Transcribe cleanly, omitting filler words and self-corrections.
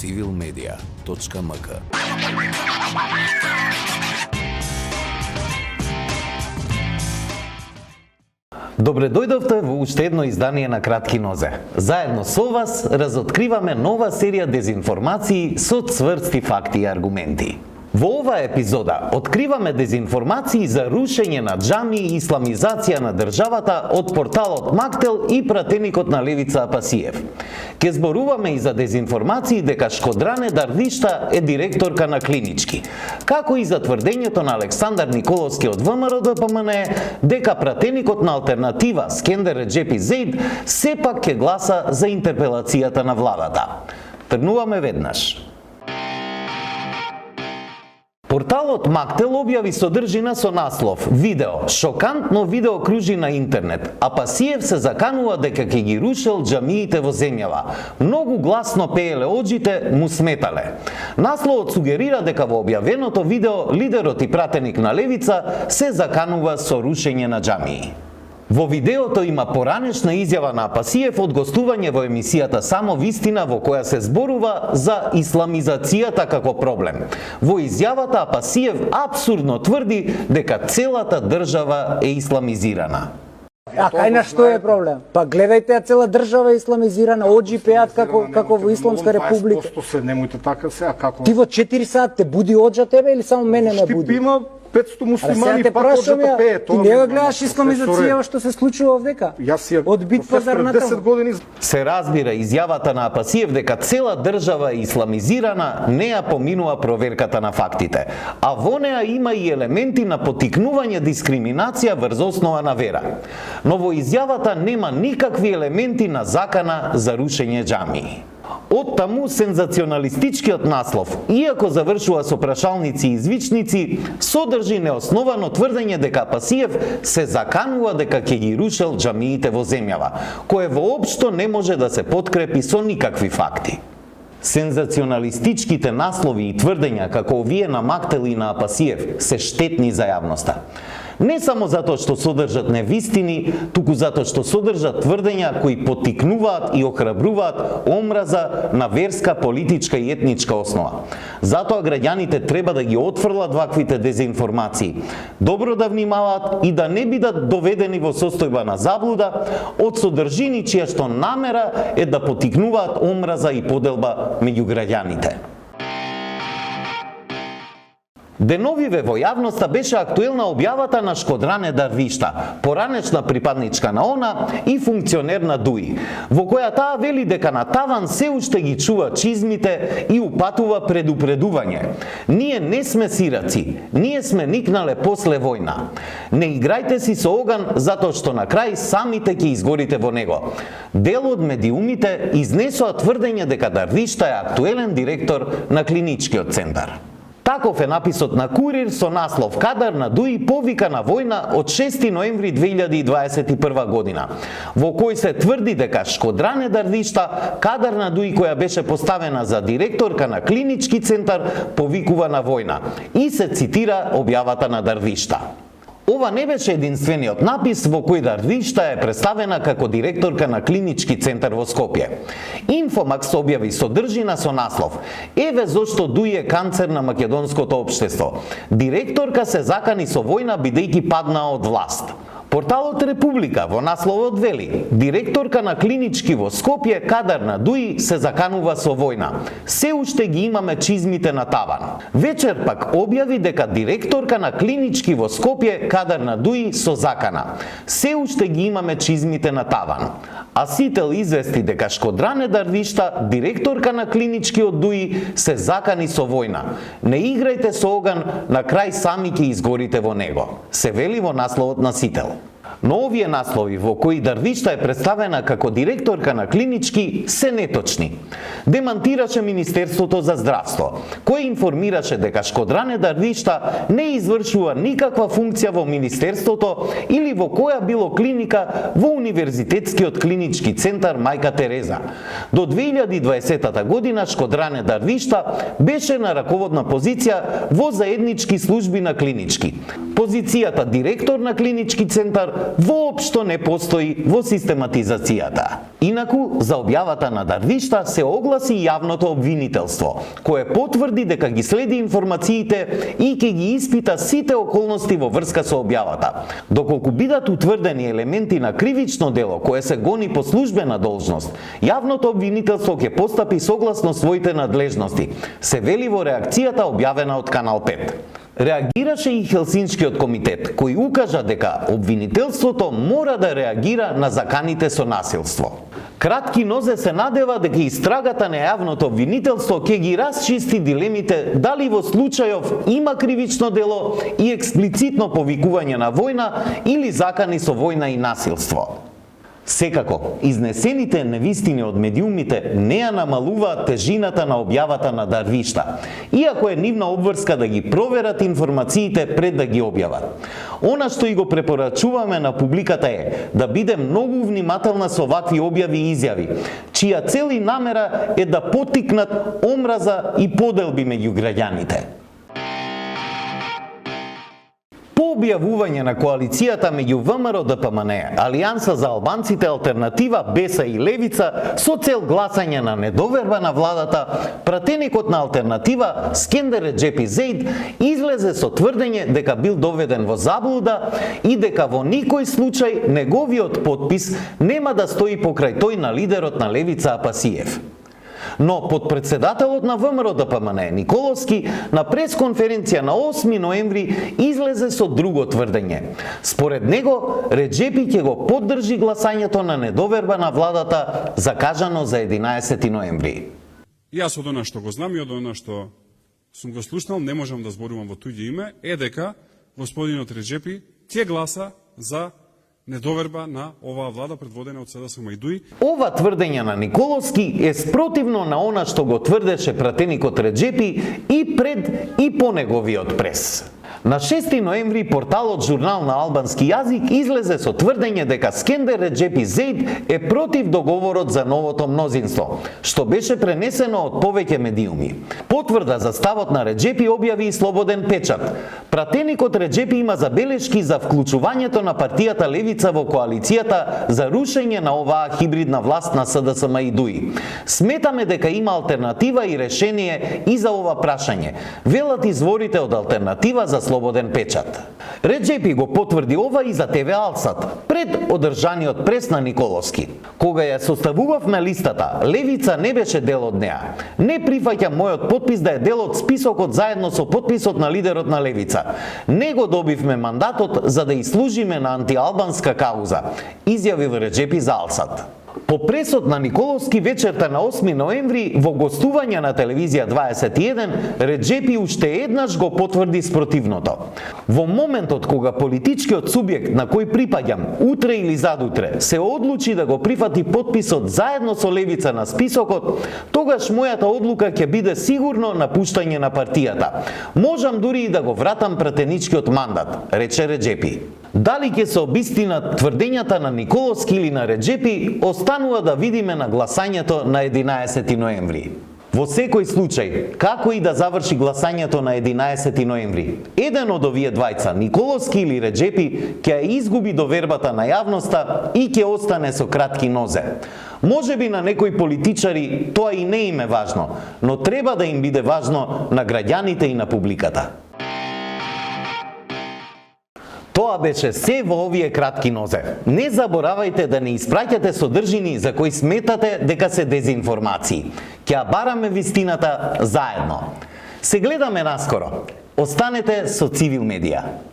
civilmedia.mk. Добре дојдовте во уште едно издание на Кратки нозе. Заедно со вас разоткриваме нова серија дезинформации со цврсти факти и аргументи. Во оваа епизода откриваме дезинформации за рушење на џами и исламизација на државата од порталот Мактел и пратеникот на Левица Апасиев. Ке зборуваме и за дезинформации дека Шкодране Дарвишта е директорка на клинички, како и за тврдењето на Александар Николовски од ВМРО-ДПМНЕ дека пратеникот на Алтернатива Скендер Реджепи Зеид сепак ке гласа за интерпелацијата на владата. Тргнуваме веднаш. Порталот Мактел објави содржина со наслов «Видео. Шокантно видео кружи на интернет. Апасиев се заканува дека ќе ги рушел џамиите во земјава. Многу гласно пееле оџите, му сметале». Насловот сугерира дека во објавеното видео лидерот и пратеник на Левица се заканува со рушење на џамии. Во видеото има поранешна изјава на Апасиев од гостување во емисијата Само вистина во која се зборува за исламизацијата како проблем. Во изјавата Апасиев апсурдно тврди дека целата држава е исламизирана. А кај на што е проблем? Па гледајте, цела држава е исламизирана, оџи пеат како во Исламска република. 20% се немојте така сега како. Ти во 4 сати те буди оџа тебе или само мене не буди? Има 500 муслимани пак оџата пее. Ти не го гледаш исламизацијава што се случува овдека? Јас ја од бит пазар на 10 години. Се разбира изјавата на Апасиев дека цела држава е исламизирана не ја поминува проверката на фактите, а во неа има и елементи на поттикнување дискриминација врз основа на вера. Но во изјавата нема никакви елементи на закана за рушење џамии. Оттаму сензационалистичкиот наслов, иако завршува со прашалници и извичници, содржи неосновано тврдење дека Апасиев се заканува дека ќе ги рушел џамиите во земјава, кое воопшто не може да се подкрепи со никакви факти. Сензационалистичките наслови и тврдења како овие на Мактел и на Апасиев се штетни за јавноста. Не само затоа што содржат невистини, туку затоа што содржат тврдења кои поттикнуваат и охрабруваат омраза на верска, политичка и етничка основа. Затоа граѓаните треба да ги отфрлат ваквите дезинформации, добро да внимаваат и да не бидат доведени во состојба на заблуда од содржини чија што намера е да поттикнуваат омраза и поделба меѓу граѓаните. Деновиве во јавноста беше актуелна објавата на Шкодране Дарвишта, поранешна припадничка на ОНА и функционер на ДУИ, во која таа вели дека на таван се уште ги чува чизмите и упатува предупредување. Ние не сме сираци, ние сме никнале после војна. Не играјте си со оган затоа што на крај самите ќе изгорите во него. Дел од медиумите изнесоа тврдење дека Дарвишта е актуелен директор на клиничкиот центар. Таков е написот на Курир со наслов «Кадар на ДУИ повика на војна од 6 ноември 2021 година», во кој се тврди дека Шкодране Дарвишта, кадар на ДУИ која беше поставена за директорка на клинички центар, повикува на војна. И се цитира објавата на Дарвишта. Ова не беше единствениот напис во кој Дарвишта е представена како директорка на клинички центар во Скопје. Инфомакс објави содржина со наслов «Еве зошто ДУИ е канцер на македонското општество. Директорка се закани со војна бидејќи падна од власт». Порталот Република во насловот вели «Директорка на клинички во Скопје, кадар на ДУИ, се заканува со војна. Се уште ги имаме чизмите на таван». Вечер пак објави дека директорка на клинички во Скопје, кадар на ДУИ, со закана. Се уште ги имаме чизмите на таван. А Сител извести дека Шкодране Дарвишта, директорка на клинички од ДУИ, се закани со војна. Не играјте со оган, на крај сами ќе изгорите во него, се вели во насловот на Сител. Но овие наслови во кои Дарвишта е представена како директорка на клинички се неточни. Демантираше Министерството за здравство, кој информираше дека Шкодране Дарвишта не извршува никаква функција во Министерството или во која било клиника во Универзитетскиот клинички центар Мајка Тереза. До 2020 година Шкодране Дарвишта беше на раководна позиција во заеднички служби на клинички. Позицијата директор на клинички центар воопшто не постои во систематизацијата. Инаку, за објавата на Дарвишта се огласи јавното обвинителство, кое потврди дека ги следи информациите и ќе ги испита сите околности во врска со објавата. Доколку бидат утврдени елементи на кривично дело кое се гони по службена должност, јавното обвинителство ќе постапи согласно своите надлежности, се вели во реакцијата објавена од Канал 5. Реагираше и Хелсиншкиот комитет, кој укажа дека обвинителството мора да реагира на заканите со насилство. Кратки нозе се надева дека истрагата на јавното обвинителство ќе ги расчисти дилемите дали во случајов има кривично дело и експлицитно повикување на војна или закани со војна и насилство. Секако, изнесените невистини од медиумите не ја намалуваат тежината на објавата на Дарвишта, иако е нивна обврска да ги проверат информациите пред да ги објават. Она што и го препорачуваме на публиката е да биде многу внимателна со вакви објави и изјави, чија цел и намера е да поттикнат омраза и поделби меѓу граѓаните. По објавување на коалицијата меѓу ВМРО ДПМН, Алијанса за албанците, Алтернатива, Беса и Левица со цел гласање на недоверба на владата, пратеникот на Алтернатива Скендер Реджепи Зеид излезе со тврдење дека бил доведен во заблуда и дека во никој случај неговиот потпис нема да стои покрај тој на лидерот на Левица Апасиев. Но подпредседателот на ВМРО ДПМН Николовски на пресконференција на 8 ноември излезе со друго тврдење. Според него, Реджепи ќе го поддржи гласањето на недоверба на владата закажано за 11 ноември. Јас од она што го знам и од она што сум го слушнал, не можам да зборувам во туѓе име, е дека господинот Реджепи ќе гласа за недоверба на оваа влада предводена од СДСМ и ДУИ. Ова тврдење на Николовски е спротивно на она што го тврдеше пратеникот Реджепи и пред и по неговиот прес. На 6 ноември порталот Журнал на албански јазик излезе со тврдење дека Скендер Реджепи Зеид е против договорот за новото мнозинство, што беше пренесено од повеќе медиуми. Потврда за ставот на Реджепи објави и Слободен печат. Пратеникот Реджепи има забелешки за вклучувањето на партијата Левица во коалицијата за рушење на оваа хибридна власт на СДСМ и ДУИ. Сметаме дека има алтернатива и решение и за ова прашање, велат изворите од Алтернатива за Слободен печат. Реджепи го потврди ова и за ТВ Алсат, пред одржаниот прес на Николовски. Кога ја составувавме листата, Левица не беше дел од неа. Не прифаќам мојот потпис да е дел од списокот заедно со потписот на лидерот на Левица. Не го добивме мандатот за да изслужиме на антиалбанска кауза, изјавил Реджепи за Алсат. По пресот на Николовски вечерта на 8 ноември во гостување на телевизија 21, Реджепи уште еднаш го потврди спротивното. Во моментот кога политичкиот субјект на кој припаѓам, утре или задутре, се одлучи да го прифати потписот заедно со Левица на списокот, тогаш мојата одлука ќе биде сигурно напуштање на партијата. Можам дури и да го вратам пратеничкиот мандат, рече Реджепи. Дали ќе се обистинат тврдењата на Николовски или на Реджепи, останува да видиме на гласањето на 11 ноември. Во секој случај, како и да заврши гласањето на 11 ноември, еден од овие двајца, Николовски или Реджепи, ќе ја изгуби довербата на јавноста и ќе остане со кратки нозе. Може би на некои политичари тоа и не им е важно, но треба да им биде важно на граѓаните и на публиката. Тоа беше се во овие кратки нозе. Не заборавајте да не испраќате содржини за кои сметате дека се дезинформации. Ќе ја бараме вистината заедно. Се гледаме наскоро. Останете со Цивил медија.